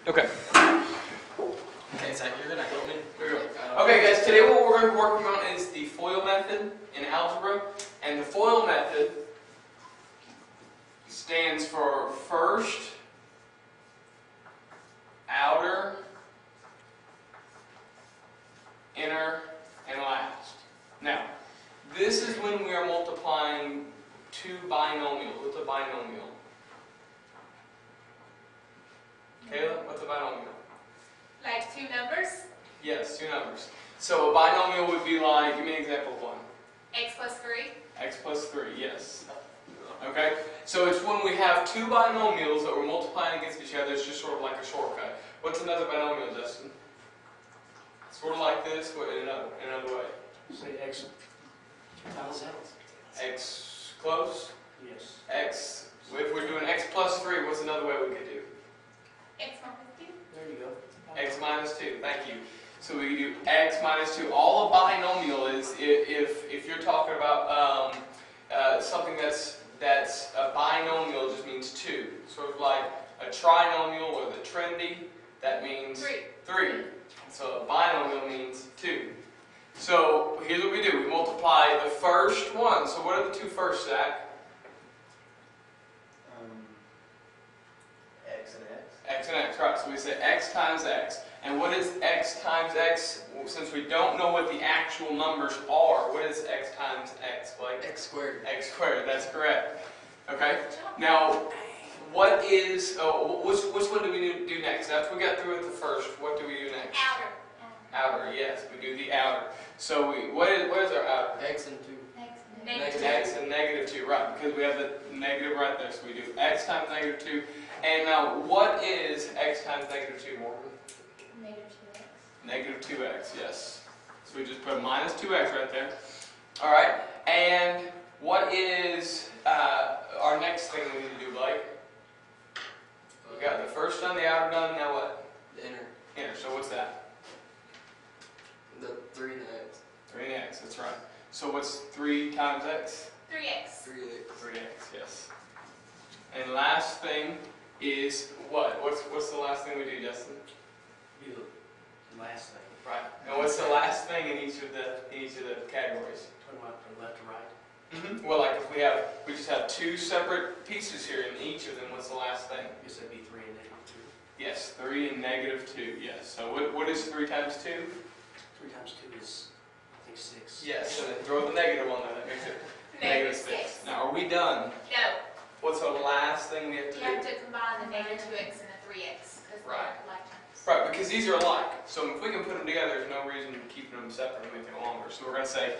Okay. Okay, Zach, you're gonna help me. Okay, guys, today what we're going to be working on is the FOIL method in algebra. And the FOIL method stands for first, outer, inner, and last. Now, this is when we are multiplying two binomials. What's a binomial? Kayla, what's a binomial? Like two numbers? Yes, two numbers. So a binomial would be like, give me an example of one. X plus 3? X plus 3, yes. Okay? So it's when we have two binomials that we're multiplying against each other, it's just sort of like a shortcut. What's another binomial, Justin? Sort of like this, but in another way. Say X times X. X close? Yes. X, if we're doing X plus 3, what's another way we could do? X minus 2? There you go. X minus 2, thank you. So we do X minus 2. All a binomial is, if you're talking about something that's a binomial, it just means 2. Sort of like a trinomial or the trendy, that means 3. So a binomial means 2. So here's what we do. We multiply the first one. So what are the two first, Zach? X and X. X and X, right. So we say X times X. And what is X times X? Well, since we don't know what the actual numbers are, what is X times X, Blake? X squared. X squared, that's correct. Okay? Now, what is, which one do we do next? After we got through with the first, what do we do next? Outer. Outer, yes, we do the outer. So what is our outer? X and 2. Negative. X and negative 2, right, because we have the negative right there. So we do X times negative 2. And now, what is X times negative 2, Morgan? Negative 2x. Negative 2x, yes. So we just put minus 2x right there. All right, and what is our next thing we need to do, Blake? We got the first done, the outer done, now what? The inner. Inner, so what's that? The 3 and the X. 3 and x, that's right. So what's 3 times x? 3x. 3x. 3x, yes. And last thing is what? What's the last thing we do, Justin? Do the last thing. Right. And what's the last thing in each of the categories? Talking about from left to right. Well, like if we just have two separate pieces here in each of them, what's the last thing? I guess that'd be 3 and negative 2. Yes, 3 and negative 2, yes. So what is 3 times 2? 3 times 2 is, I think, 6. Yes, and then throw the negative on there, that makes it negative 6. Now, are we done? No. What's the last thing we have to You do? have to combine the negative 2x and the 3x. Right. Like terms. Right, because these are alike. So if we can put them together, there's no reason to keep them separate and make it longer. So we're going to say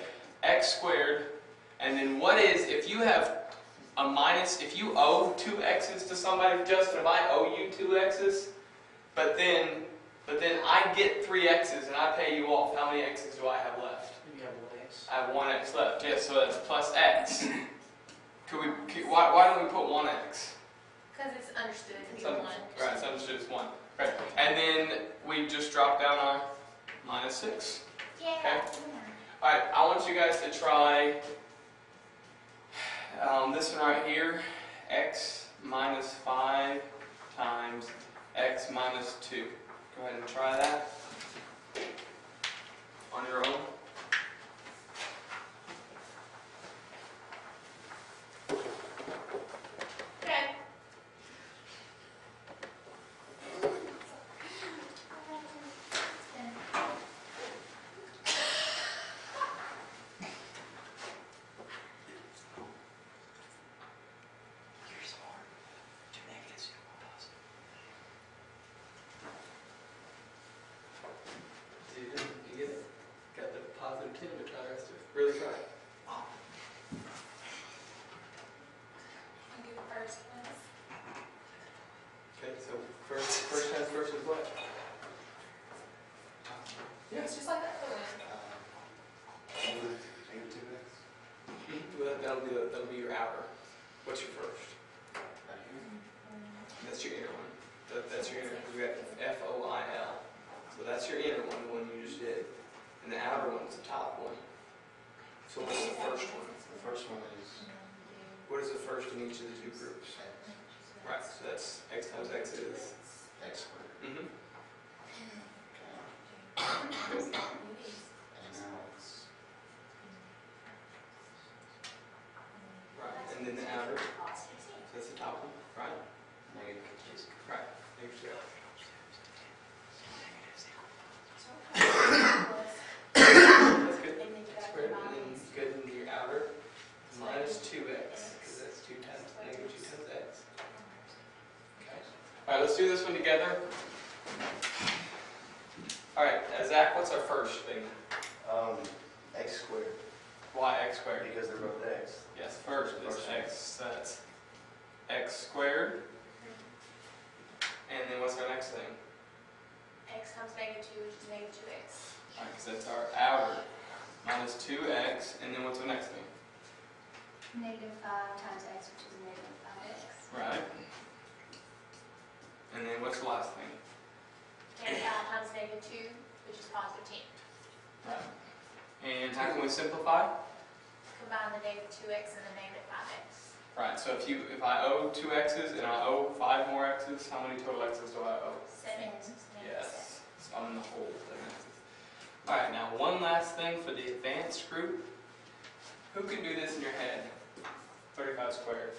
x squared, and then what is, if you have a minus, if you owe 2 x's to somebody, Justin, if I owe you 2 x's, but then I get 3 x's and I pay you off, how many x's do I have left? You have 1 X. I have 1 x left, yes, so that's plus x. Why don't we put 1 x? Because it's understood. It's Right, 1. it's understood it's 1. Right. And then we just drop down our minus 6. Yeah. Okay. Alright, I want you guys to try this one right here. X minus 5 times x minus 2. Go ahead and try that on your own. Okay. You're smart. 2 negatives, you have 1 positive. Dude, you get it? Got the positive 10 to try the rest of it. Really try. I'll do the first one. Okay, so first times first is what? It's just like that other one. Well, that'll be your outer. What's your first? That's your inner one. That's your inner, because we got FOIL. So that's your inner one, the one you just did. And the outer one is the top one. So what's the first one? The first one is... What is the first in each of the two groups? Right, so that's x times x is X squared. let's do this one together. Alright, Zach, what's our first thing? X squared, Why x squared? because they're both X. Yes, first is First. x, that's x squared. And then what's our next thing? X times -2, which is -2x. Alright, because that's our outer. Minus 2x, and then what's the next thing? -5 times x, which is -5x. Right. And then what's the last thing? -5 times -2, which is +10. Right. And how can we simplify? Combine the -2x and the -5x. Right, so if I owe 2 x's and I owe 5 more x's, how many total x's do I owe? 7. Yes, so I'm in the hole. Alright, now one last thing for the advanced group. Who can do this in your head? 35 squared.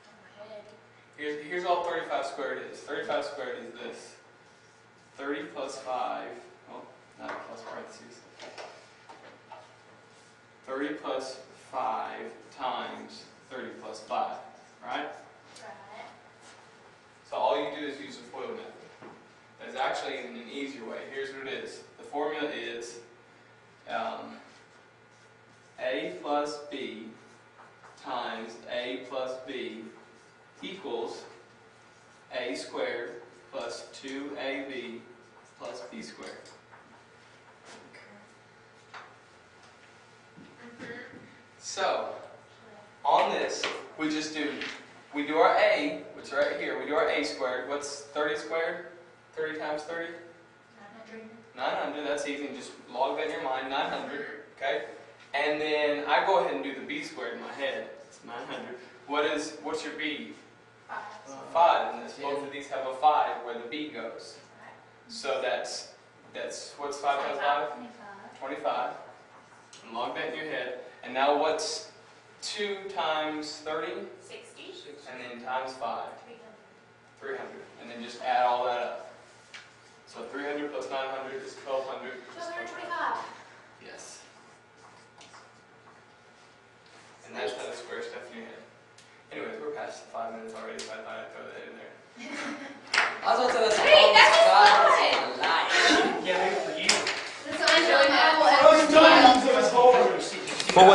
Oh, my head. Here's all 35 squared is. 35 squared is this. 30 plus 5, well, not plus parentheses. 30 plus 5 times 30 plus 5, right? Right. So all you do is use the FOIL method. There's actually an easier way. Here's what it is. The formula is A plus B times A plus B equals A squared plus 2AB plus B squared. So, on this, we do our A, which is right here, we do our A squared. What's 30 squared? 30 times 30? 900. 900, that's easy, just log that in your mind, 900, okay? And then I go ahead and do the B squared in my head, it's 900. What's your B? 5. 5, and both of these have a 5 where the B goes. Right. So that's what's 5 times 5? 25. 25. And log that in your head. And now what's 2 times 30? 60. And then times 5? 300. 300. And then just add all that up. So 300 plus 900 is 1200. 225. Yes. And that's how to square stuff in your head. Anyways, we're past the 5 minutes already, so I thought I'd throw that in there. I was about to say Hey, that that's was Yeah, maybe for you. That's what I'm doing now. Well,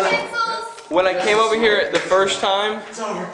when I came over here the first time, It's over.